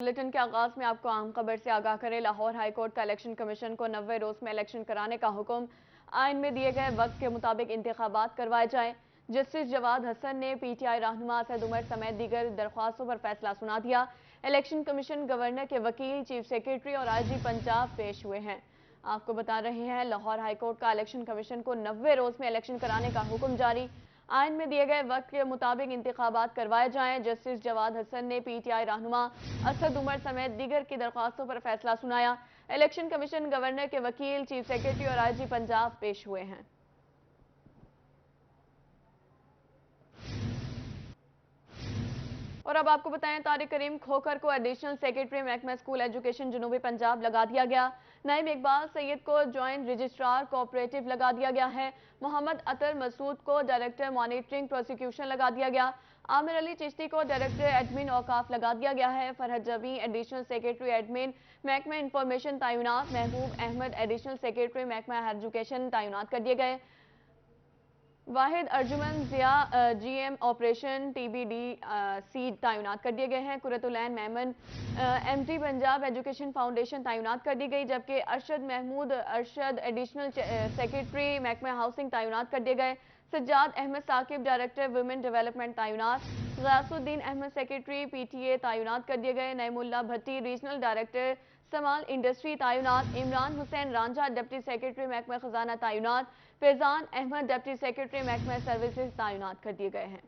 Bulletin के आगाज में आपको अहम खबर से आगाह करें। लाहौर हाई कोर्ट का इलेक्शन कमीशन को 90 रोज में इलेक्शन कराने का हुक्म। आइन में दिए गए वक्त के मुताबिक इंतखाबात करवाए जाएं। जस्टिस जवाद हसन ने पीटीआई रहनुमा असद उमर समेत दीगर दरख्वास्तों पर फैसला सुना दिया। इलेक्शन कमीशन गवर्नर के वकील, चीफ सेक्रेटरी और आईजी पंजाब पेश हुए हैं। आपको बता रहे हैं, लाहौर हाईकोर्ट का इलेक्शन कमीशन को 90 रोज में इलेक्शन कराने का हुक्म जारी। आइन में दिए गए वक्त के मुताबिक इंतखाबात करवाए जाएं। जस्टिस जवाद हसन ने पीटीआई रहनुमा असद उमर समेत दीगर की दरख्वास्तों पर फैसला सुनाया। इलेक्शन कमीशन गवर्नर के वकील, चीफ सेक्रेटरी और आईजी पंजाब पेश हुए हैं। और अब आपको बताएं, तारिक करीम खोखर को एडिशनल सेक्रेटरी महकमा स्कूल एजुकेशन जनूबी पंजाब लगा दिया गया। नईम इकबाल सैयद को ज्वाइंट रजिस्ट्रार कोऑपरेटिव लगा दिया गया है। मोहम्मद अतर मसूद को डायरेक्टर मॉनिटरिंग प्रोसिक्यूशन लगा दिया गया। आमिर अली चिश्ती को डायरेक्टर एडमिन औकाफ लगा दिया गया है। Farhat Jami additional secretary admin महकमा इंफॉर्मेशन तैनात। महबूब अहमद एडिशनल सेक्रेटरी महकमा एजुकेशन तैनात कर दिए गए। Wahid Arjuman Zia GM operation TBD C तैनात कर दिए गए हैं। Qurratulain Memon MT Punjab education foundation तैनात कर दी गई, जबकि अरशद महमूद अरशद एडिशनल सेक्रेटरी महकमा हाउसिंग तैनात कर दिए गए। Sajjad Ahmed Saqib director women development तैनात। गयासुद्दीन अहमद सेक्रेटरी पीटीए तैनात कर दिए गए। नईमुल्ला भट्टी रीजनल डायरेक्टर समाल इंडस्ट्री तैनात। इमरान हुसैन रांझा डिप्टी सेक्रेटरी महकमा खजाना तैनात। फैजान अहमद डिप्टी सेक्रेटरी महकमा सर्विसेज तैनात कर दिए गए हैं।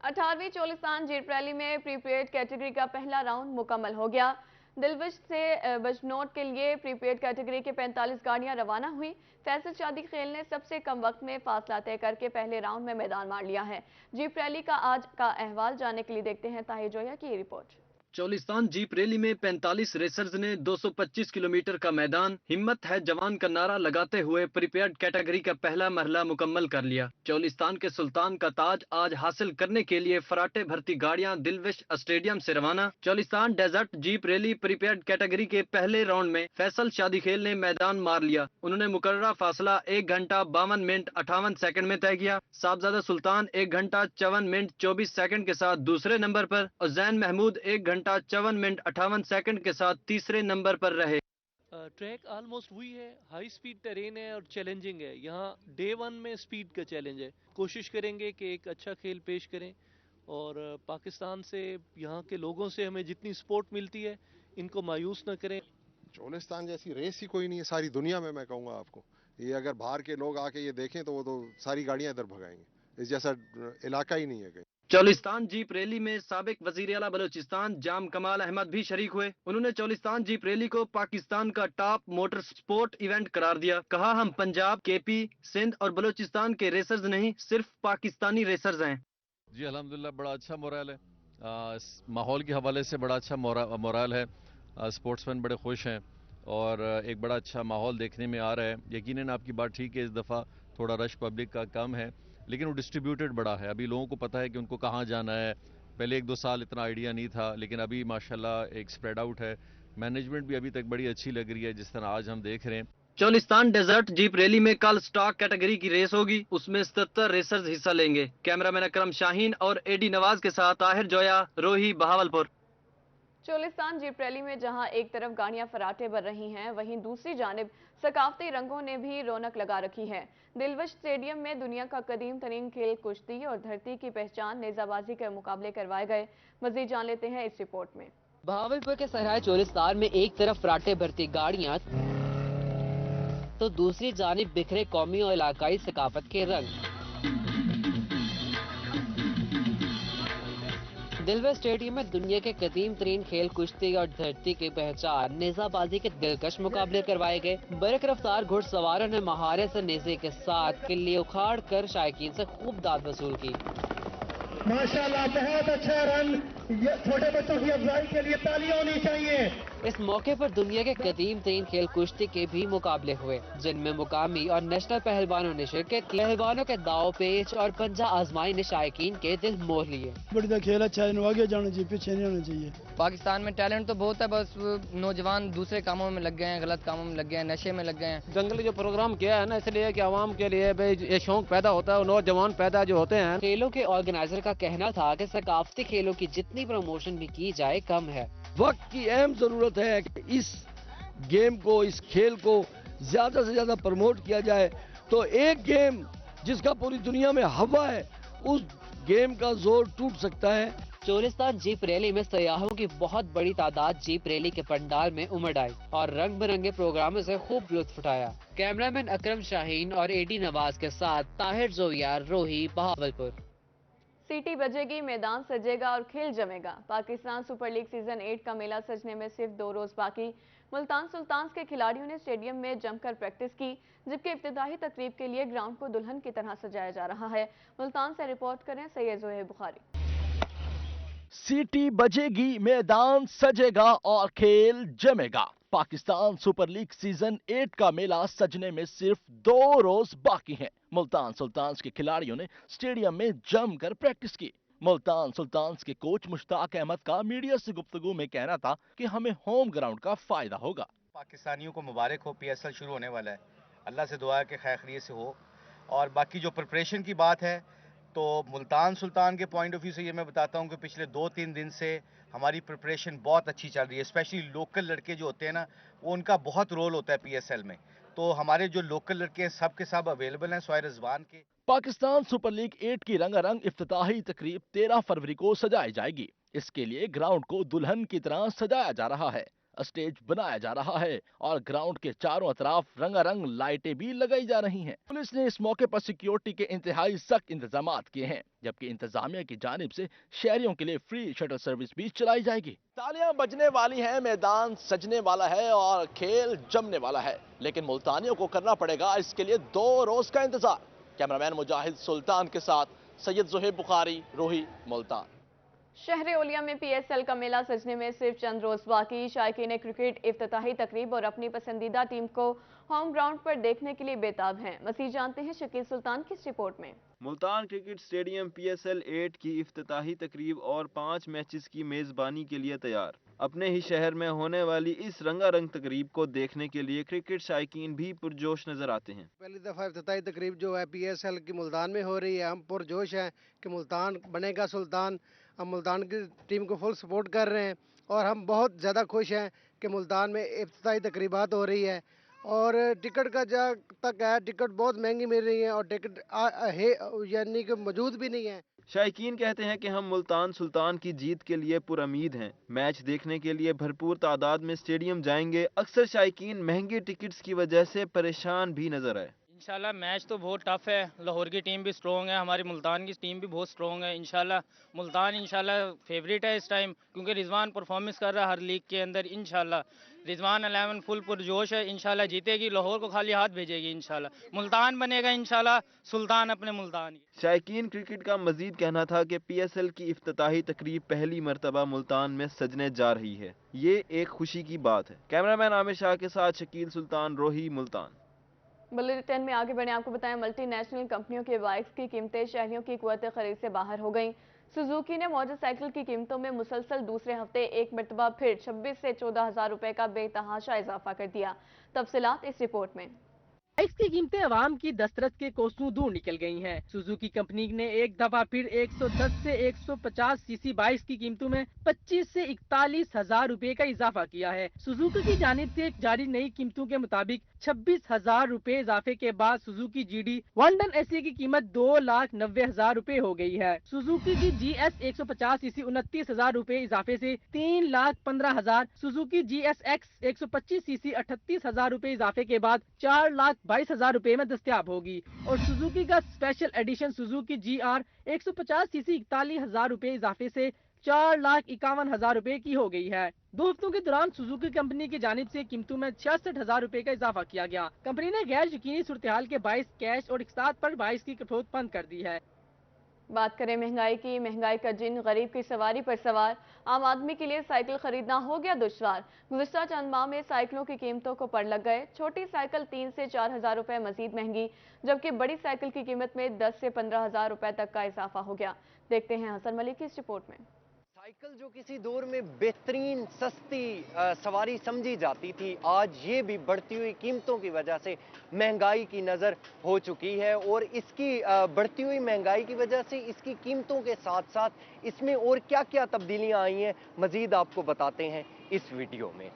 18वीं चोलिस्तान जीत रैली में प्रीपेड कैटेगरी का पहला राउंड मुकम्मल हो गया। दिलवश से बजनोट के लिए प्रीपेड कैटेगरी के 45 गाड़ियां रवाना हुई। फैसल शादी खेल ने सबसे कम वक्त में फासला तय करके पहले राउंड में मैदान मार लिया है। जीप रैली का आज का अहवाल जानने के लिए देखते हैं ताहिर जोया की रिपोर्ट। चोलिस्तान जीप रैली में 45 रेसर्स ने 225 किलोमीटर का मैदान हिम्मत है जवान का नारा लगाते हुए प्रीपेड कैटेगरी का पहला मरहला मुकम्मल कर लिया। चोलिस्तान के सुल्तान का ताज आज हासिल करने के लिए फराटे भर्ती गाड़ियां दिलविश स्टेडियम से रवाना। Cholistan desert jeep rally prepared category के पहले राउंड में फैसल शादी खेल ने मैदान मार लिया। उन्होंने मुकर्ररा फासला 1 घंटा 52 मिनट 58 सेकंड में तय किया। साहबजादा सुल्तान 1 घंटा 54 मिनट 24 सेकंड के साथ दूसरे नंबर पर और जैन महमूद 1 घंटा 54 मिनट 58 सेकंड के साथ तीसरे नंबर पर रहे। ट्रैक ऑलमोस्ट वही है, हाई स्पीड टेरेन है और चैलेंजिंग है। यहाँ डे 1 में स्पीड का चैलेंज है। कोशिश करेंगे कि एक अच्छा खेल पेश करें और पाकिस्तान से, यहाँ के लोगों से हमें जितनी सपोर्ट मिलती है इनको मायूस न करें। चोलिस्तान जैसी रेस ही कोई नहीं है सारी दुनिया में, मैं कहूँगा आपको। ये अगर बाहर के लोग आके ये देखें तो वो तो सारी गाड़ियां इधर भगाएंगे। इस जैसा इलाका ही नहीं है कहीं। चोलिस्तान जीप रैली में साबिक वजीर आला बलोचिस्तान जाम कमाल अहमद भी शरीक हुए। उन्होंने चोलिस्तान जीप रैली को पाकिस्तान का टॉप मोटर स्पोर्ट इवेंट करार दिया। कहा, हम पंजाब, केपी, सिंध और बलोचिस्तान के रेसर्स नहीं, सिर्फ पाकिस्तानी रेसर्स हैं। जी अल्हम्दुलिल्लाह बड़ा अच्छा मोरल है। माहौल के हवाले से बड़ा अच्छा मोरल है। स्पोर्ट्समैन बड़े खुश हैं और एक बड़ा अच्छा माहौल देखने में आ रहा है। यकीनन आपकी बात ठीक है, इस दफ़ा थोड़ा रश पब्लिक का कम है, लेकिन वो डिस्ट्रीब्यूटेड बड़ा है। अभी लोगों को पता है कि उनको कहाँ जाना है। पहले 1-2 साल इतना आइडिया नहीं था, लेकिन अभी माशाल्लाह एक स्प्रेड आउट है। मैनेजमेंट भी अभी तक बड़ी अच्छी लग रही है, जिस तरह आज हम देख रहे हैं। चोलिस्तान डेजर्ट जीप रैली में कल स्टॉक कैटेगरी की रेस होगी। उसमें 77 रेसर्स हिस्सा लेंगे। कैमरामैन अकरम शाहीन और एडी नवाज के साथ ताहिर जोया, रोही, बहावलपुर। चोलिस्तान जीप रैली में जहां एक तरफ गाड़ियां फराटे भर रही हैं, वहीं दूसरी जानिब सकाफती रंगों ने भी रौनक लगा रखी है। दिलवश स्टेडियम में दुनिया का कदीम तरीन खेल कुश्ती और धरती की पहचान नेजाबाजी के मुकाबले करवाए गए। मजीद जान लेते हैं इस रिपोर्ट में। बहावलपुर के सहराए चोलिस्तान में एक तरफ फराटे भरती गाड़ियां तो दूसरी जानिब बिखरे कौमी और इलाकाई सकाफत के रंग। दिलवश स्टेडियम में दुनिया के कदीम तरीन खेल कुश्ती और धरती की पहचान नेजाबाजी के दिलकश मुकाबले करवाए गए। बरक रफ्तार घुड़सवारों ने महारत से नेजे के साथ किले उखाड़ कर शायकीन से खूब दाद वसूल की। माशाल्लाह बहुत अच्छा रन ये छोटे बच्चों की अफजाई के लिए तालियां होनी चाहिए। इस मौके पर दुनिया के कदीम तरीन खेल कुश्ती के भी मुकाबले हुए, जिनमें मुकामी और नेशनल पहलवानों ने शिरकत की। पहलवानों के दाव पेच और पंजा आजमाई ने शायकीन के दिल मोह लिए। बढ़िया खेल अच्छा है, आगे जाना चाहिए, पीछे नहीं होना चाहिए। पाकिस्तान में टैलेंट तो बहुत है, बस नौजवान दूसरे कामों में लग गए हैं, गलत कामों में लग गए हैं, नशे में लग गए हैं। दंगल जो प्रोग्राम किया है ना, इसलिए कि आवाम के लिए ये शौक पैदा होता है और नौजवान पैदा जो होते हैं। खेलों के ऑर्गेनाइजर का कहना था कि सकाफती खेलों की जितनी प्रमोशन भी की जाए कम है। वक्त की अहम जरूरत है कि इस गेम को, इस खेल को ज्यादा से ज्यादा प्रमोट किया जाए, तो एक गेम जिसका पूरी दुनिया में हवा है, उस गेम का जोर टूट सकता है। चोलिस्तान जीप रैली में सयाहों की बहुत बड़ी तादाद जीप रैली के पंडाल में उमड़ आई और रंग बिरंगे प्रोग्रामों से खूब लुत्फ उठाया। कैमरामैन अकरम शाहीन और एडी नवाज के साथ ताहिर जोयार, रोही, बहावलपुर। सीटी बजेगी, मैदान सजेगा और खेल जमेगा। पाकिस्तान सुपर लीग सीजन 8 का मेला सजने में सिर्फ 2 रोज बाकी। मुल्तान सुल्तान्स के खिलाड़ियों ने स्टेडियम में जमकर प्रैक्टिस की, जबकि इफ्तिताही तकरीब के लिए ग्राउंड को दुल्हन की तरह सजाया जा रहा है। मुल्तान से रिपोर्ट करें सैयद जोहेब बुखारी। सीटी बजेगी, मैदान सजेगा और खेल जमेगा। पाकिस्तान सुपर लीग सीजन 8 का मेला सजने में सिर्फ 2 रोज बाकी हैं। मुल्तान सुल्तान्स के खिलाड़ियों ने स्टेडियम में जमकर प्रैक्टिस की। मुल्तान सुल्तान्स के कोच मुश्ताक अहमद का मीडिया से गुफ्तगू में कहना था कि हमें होम ग्राउंड का फायदा होगा। पाकिस्तानियों को मुबारक हो, PSL शुरू होने वाला है। अल्लाह से दुआ है कि खैर खैरियत से हो। और बाकी जो प्रिपरेशन की बात है, तो मुल्तान सुल्तान के पॉइंट ऑफ व्यू से ये मैं बताता हूँ कि पिछले 2-3 दिन से हमारी प्रिपरेशन बहुत अच्छी चल रही है। स्पेशली लोकल लड़के जो होते हैं ना, वो उनका बहुत रोल होता है PSL में। तो हमारे जो लोकल लड़के हैं सब के सब अवेलेबल हैं सवाए रिजवान के। पाकिस्तान सुपर लीग 8 की रंगारंग इफ्तिताही तकरीब 13 फरवरी को सजाई जाएगी। इसके लिए ग्राउंड को दुल्हन की तरह सजाया जा रहा है, स्टेज बनाया जा रहा है और ग्राउंड के चारों तरफ रंगारंग लाइटें भी लगाई जा रही हैं। पुलिस ने इस मौके पर सिक्योरिटी के इंतहाई सख्त इंतजाम किए हैं, जबकि इंतजामिया की जानिब से शहरियों के लिए फ्री शटल सर्विस भी चलाई जाएगी। तालियां बजने वाली हैं, मैदान सजने वाला है और खेल जमने वाला है, लेकिन मुल्तानियों को करना पड़ेगा इसके लिए 2 रोज का इंतजार। कैमरामैन मुजाहिद सुल्तान के साथ सैयद जोहेब बुखारी, रोही, मुल्तान। शहर ओलिया में PSL का मेला सजने में सिर्फ चंद रोज बाकी। शायकीन क्रिकेट इफ्तिताही तकरीब और अपनी पसंदीदा टीम को होम ग्राउंड पर देखने के लिए बेताब हैं। मसीह जानते हैं शकील सुल्तान की इस रिपोर्ट में। मुल्तान क्रिकेट स्टेडियम PSL 8 की इफ्तिताही तकरीब और 5 मैचेस की मेजबानी के लिए तैयार। अपने ही शहर में होने वाली इस रंगारंग तकरीब को देखने के लिए क्रिकेट शायकीन भी पुरजोश नजर आते हैं। पहली दफा इफ्तिताही तकरीब जो है PSL की मुल्तान में हो रही है। हम पुरजोश हैं कि मुल्तान बनेगा सुल्तान। हम मुल्तान की टीम को फुल सपोर्ट कर रहे हैं और हम बहुत ज़्यादा खुश हैं कि मुल्तान में इफ्तिताही तकरीबात हो रही है। और टिकट का जहाँ तक है, टिकट बहुत महंगी मिल रही है और टिकट यानी कि मौजूद भी नहीं है। शायकीन कहते हैं कि हम मुल्तान सुल्तान की जीत के लिए पुरउम्मीद हैं। मैच देखने के लिए भरपूर तादाद में स्टेडियम जाएंगे। अक्सर शायकीन महंगे टिकट्स की वजह से परेशान भी नजर आए। इंशाल्लाह मैच तो बहुत टफ है। लाहौर की टीम भी स्ट्रॉन्ग है, हमारी मुल्तान की टीम भी बहुत स्ट्रॉन्ग है। इंशाल्लाह मुल्तान इंशाल्लाह फेवरेट है इस टाइम, क्योंकि रिजवान परफॉर्मेंस कर रहा है हर लीग के अंदर। इंशाल्लाह रिजवान 11 फुल पुरजोश है, इंशाल्लाह जीतेगी। लाहौर को खाली हाथ भेजेगी इंशाल्लाह। मुल्तान बनेगा इंशाल्लाह सुल्तान अपने मुल्तान। शायकीन क्रिकेट का मजीद कहना था कि PSL की इफ्तिताही तकरीब पहली मरतबा मुल्तान में सजने जा रही है। ये एक खुशी की बात है। कैमरामैन आमिर शाह के साथ शकील सुल्तान, रोही, मुल्तान। बुलेटिन में आगे बढ़े आपको बताएं, मल्टीनेशनल कंपनियों के बाइक्स की कीमतें शहरियों की कुव्वत खरीद से बाहर हो गईं। सुजुकी ने मोटरसाइकिल की कीमतों में मुसलसल दूसरे हफ्ते एक मरतबा फिर 26 से 14,000 रुपए का बेतहाशा इजाफा कर दिया। तफसीलात इस रिपोर्ट में। बाइक्स की कीमतें आवाम की दस्तरस के कोसों दूर निकल गई हैं। सुजुकी कंपनी ने एक दफा फिर 110 से 150 सीसी बाइक्स की कीमतों में 25 से 41,000 रुपए का इजाफा किया है। सुजुकी की जानिब से जारी नई कीमतों के मुताबिक 26,000 रुपए इजाफे के बाद सुजुकी GD 1 टन एसी की कीमत 2,90,000 रुपए हो गई है। सुजुकी की GS 150 सीसी 29,000 रुपए इजाफे से 3,15,000, सुजुकी GSX 125 सीसी 38,000 रुपए इजाफे के बाद 4,22,000 रुपए में दस्तयाब होगी। और सुजुकी का special edition Suzuki GR 150 CC 41,000 रुपए इजाफे से 4,51,000 रुपए की हो गई है। 2 हफ्तों के दौरान सुजुकी कंपनी की जानिब से कीमतों में 66,000 रुपए का इजाफा किया गया। कंपनी ने गैर यकीनी सूरत हाल के बाइस कैश और इकसात पर बाइस की खपत बंद कर दी है। बात करें महंगाई की। महंगाई का जिन गरीब की सवारी पर सवार आम आदमी के लिए साइकिल खरीदना हो गया दुश्वार। गुज़िश्ता चंद माह में साइकिलों की कीमतों को पड़ लग गए। छोटी साइकिल 3 से 4 हज़ार रुपए मजीद महंगी, जबकि बड़ी साइकिल की कीमत में 10 से 15 हज़ार रुपए तक का इजाफा हो गया। देखते हैं हसन मलिक की इस रिपोर्ट में। साइकिल जो किसी दौर में बेहतरीन सस्ती सवारी समझी जाती थी, आज ये भी बढ़ती हुई कीमतों की वजह से महंगाई की नज़र हो चुकी है। और इसकी बढ़ती हुई महंगाई की वजह से इसकी कीमतों के साथ साथ इसमें और क्या क्या तब्दीलियां आई हैं, मजीद आपको बताते हैं इस वीडियो में।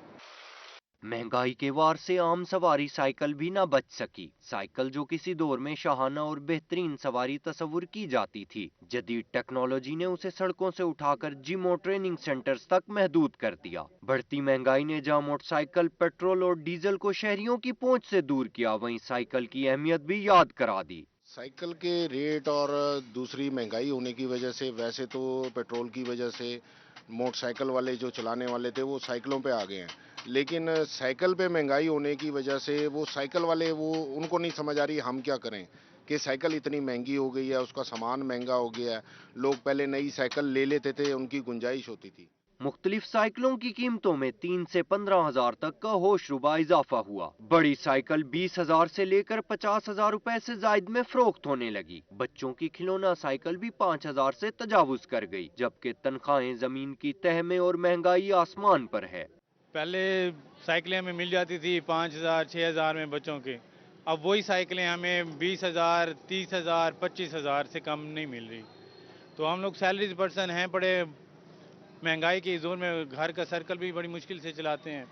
महंगाई के वार से आम सवारी साइकिल भी ना बच सकी। साइकिल जो किसी दौर में शाहाना और बेहतरीन सवारी तस्वुर की जाती थी, जदीद टेक्नोलॉजी ने उसे सड़कों से उठाकर जिम और ट्रेनिंग सेंटर्स तक महदूद कर दिया। बढ़ती महंगाई ने जहां मोटरसाइकिल, पेट्रोल और डीजल को शहरियों की पहुंच से दूर किया, वहीं साइकिल की अहमियत भी याद करा दी। साइकिल के रेट और दूसरी महंगाई होने की वजह से, वैसे तो पेट्रोल की वजह से मोटरसाइकिल वाले जो चलाने वाले थे वो साइकिलों पे आ गए हैं, लेकिन साइकिल पे महंगाई होने की वजह से वो साइकिल वाले उनको नहीं समझ आ रही हम क्या करें कि साइकिल इतनी महंगी हो गई है, उसका सामान महंगा हो गया है। लोग पहले नई साइकिल ले लेते थे, उनकी गुंजाइश होती थी। मुख्तलिफ साइकिलों की कीमतों में 3 से 15 हज़ार तक का होशरुबा इजाफा हुआ। बड़ी साइकिल 20 हज़ार से लेकर 50 हज़ार रुपए से जायद में फरोख्त होने लगी। बच्चों की खिलौना साइकिल भी 5 हज़ार से तजावुज कर गई, जबकि तनख्वाहें जमीन की तह में और महंगाई आसमान पर है। पहले साइकिलें हमें मिल जाती थी 5 हज़ार 6 हज़ार में बच्चों के, अब वही साइकिलें हमें 20 हज़ार 30 हज़ार 25 हज़ार से कम नहीं मिल रही। तो हम लोग सैलरीज पर्सन हैं, बड़े महंगाई के जोन में घर का सर्कल भी बड़ी मुश्किल से चलाते हैं।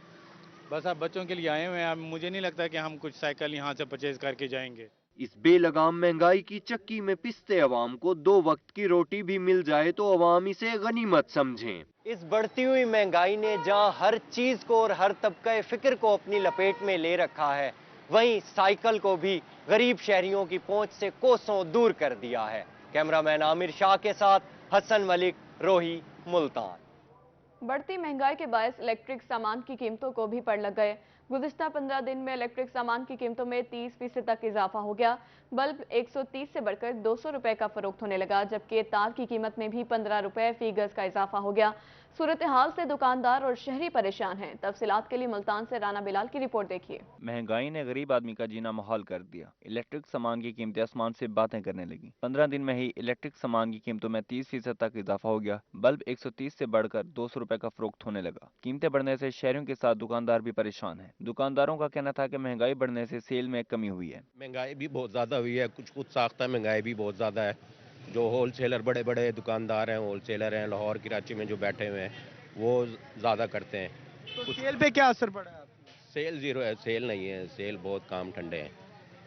बस अब बच्चों के लिए आए हुए हैं, अब मुझे नहीं लगता कि हम कुछ साइकिल यहाँ से परचेज करके जाएंगे। इस बेलगाम महंगाई की चक्की में पिसते अवाम को 2 वक्त की रोटी भी मिल जाए तो अवाम इसे गनीमत समझें। इस बढ़ती हुई महंगाई ने जहां हर चीज को और हर तबका फिक्र को अपनी लपेट में ले रखा है, वहीं साइकिल को भी गरीब शहरियों की पहुंच से कोसों दूर कर दिया है। कैमरामैन आमिर शाह के साथ हसन मलिक, रोही, मुल्तान। बढ़ती महंगाई के बायस इलेक्ट्रिक सामान की कीमतों को भी पड़ लग गए। गुज़िश्ता 15 दिन में इलेक्ट्रिक सामान की कीमतों में 30% तक इजाफा हो गया। बल्ब 130 से बढ़कर 200 रुपए का फरोख्त होने लगा, जबकि तार की कीमत में भी 15 रुपए फी गज का इजाफा हो गया। सूरत हाल से दुकानदार और शहरी परेशान हैं। तफसीलात के लिए मुल्तान से राना बिलाल की रिपोर्ट देखिए। महंगाई ने गरीब आदमी का जीना मुहाल कर दिया। इलेक्ट्रिक सामान की कीमतें आसमान से बातें करने लगी। 15 दिन में ही इलेक्ट्रिक सामान की कीमतों में 30% तक इजाफा हो गया। बल्ब 130 से बढ़कर 200 रुपए का फरोख्त होने लगा। कीमतें बढ़ने से शहरियों के साथ दुकानदार भी परेशान हैं। दुकानदारों का कहना था कि महंगाई बढ़ने से सेल में कमी हुई है। महंगाई भी बहुत ज्यादा हुई है, कुछ साख्ता महंगाई भी बहुत ज्यादा है। जो होलसेलर बड़े बड़े दुकानदार हैं, होलसेलर हैं लाहौर कराची में जो बैठे हुए हैं, वो ज्यादा करते हैं। तो सेल पे क्या असर पड़ा है? सेल जीरो है, सेल नहीं है, सेल बहुत काम ठंडे हैं,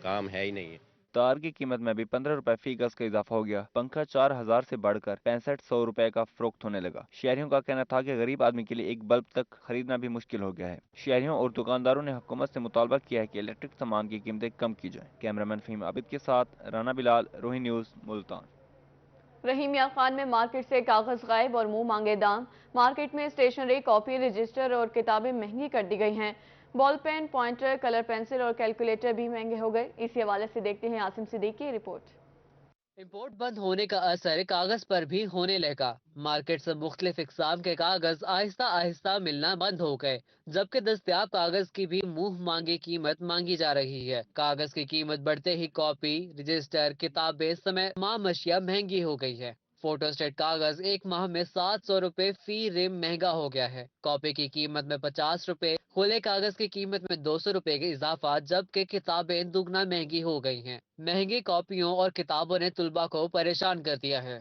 काम है ही नहीं है। तार की कीमत में भी 15 रुपए फी गज का इजाफा हो गया। पंखा 4000 से बढ़कर 6500 रुपए का फरोख्त होने लगा। शहरियों का कहना था कि गरीब आदमी के लिए एक बल्ब तक खरीदना भी मुश्किल हो गया है। शहरियों और दुकानदारों ने हुकूमत से मुतालबा किया है कि इलेक्ट्रिक सामान की कीमतें कम की जाएं। कैमरामैन फहीम आबिद के साथ राना बिलाल, रोही न्यूज़, मुल्तान। रहीम यार खान में मार्केट से कागज गायब और मुंह मांगे दाम। मार्केट में स्टेशनरी, कॉपी, रजिस्टर और किताबें महंगी कर दी गई हैं। Ball pen, pointer, colour pencil और कैलकुलेटर भी महंगे हो गए। इसी हवाले से देखते हैं आसिम सिद्दीकी की रिपोर्ट। इम्पोर्ट बंद होने का असर कागज पर भी होने लगा। मार्केट से मुख्तलिफ इकसाम के कागज आहिस्ता आहिस्ता मिलना बंद हो गए, जबकि दस्तयाब कागज की भी मुंह मांगी कीमत मांगी जा रही है। कागज की कीमत बढ़ते ही कॉपी, रजिस्टर, किताबें समेत तमाम अशिया महंगी हो गई है। फोटोस्टेट कागज एक माह में 700 रुपए फी रिम महंगा हो गया है। कॉपी की कीमत में 50 रुपए, खुले कागज की कीमत में 200 रुपए का इजाफा, जबकि किताबें दुगना महंगी हो गई हैं। महंगी कॉपियों और किताबों ने तुलबा को परेशान कर दिया है।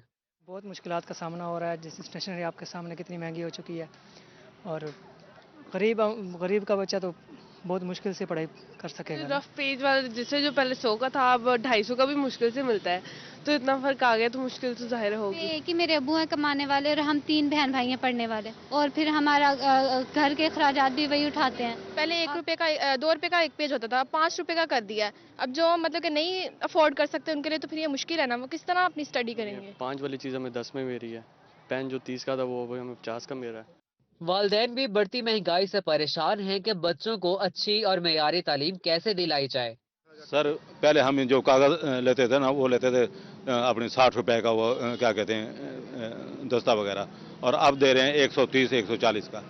बहुत मुश्किलात का सामना हो रहा है, जैसे स्टेशनरी आपके सामने कितनी महंगी हो चुकी है, और गरीब का बच्चा तो बहुत मुश्किल से पढ़ाई कर सकेगा। रफ पेज वाला जिससे जो पहले 100 का था अब 250 का भी मुश्किल से मिलता है, तो इतना फर्क आ गया तो मुश्किल तो जाहिर होगी। कि मेरे अब्बू हैं कमाने वाले और हम 3 बहन भाई हैं पढ़ने वाले, और फिर हमारा घर के अखराजात भी वही उठाते हैं। पहले 1 रुपए का 2 रुपए का एक पेज होता था, 5 रुपए का कर दिया है। अब जो मतलब कि नहीं अफोर्ड कर सकते उनके लिए तो फिर ये मुश्किल है ना, वो किस तरह अपनी स्टडी करेंगे। 5 वाली चीज़ हमें 10 में मेरी है, पेन जो 30 का था वो हमें 50 का मेरा है। वालिदैन भी बढ़ती महंगाई से परेशान हैं कि बच्चों को अच्छी और मेयारी तालीम कैसे दिलाई जाए। सर पहले हम जो कागज लेते थे ना, वो लेते थे अपने 60 रुपए का वो क्या कहते हैं दस्ता वगैरह, और अब दे रहे हैं 130 140 का।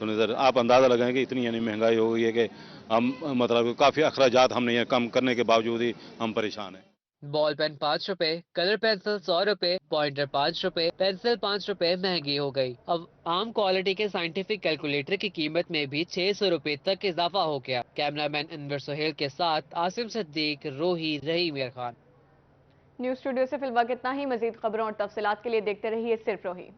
तो नज़र आप अंदाज़ा लगाएं कि इतनी यानी महंगाई हो गई है कि हम मतलब काफ़ी अखराजात हमने ये कम करने के बावजूद ही हम परेशान हैं। बॉल पेन 5 रुपए, कलर पेंसिल 100 रुपए, पॉइंटर 5 रुपए, पेंसिल 5 रुपए महंगी हो गई। अब आम क्वालिटी के साइंटिफिक कैलकुलेटर की कीमत में भी 600 रुपए तक इजाफा हो गया। कैमरामैन अनवर सोहेल के साथ आसिम सिद्दीक, रोही, रहीम मीर खान। न्यूज़ स्टूडियो से फिलहाल इतना ही। मजीद खबरों और तफसीलात के लिए देखते रहिए सिर्फ रोही।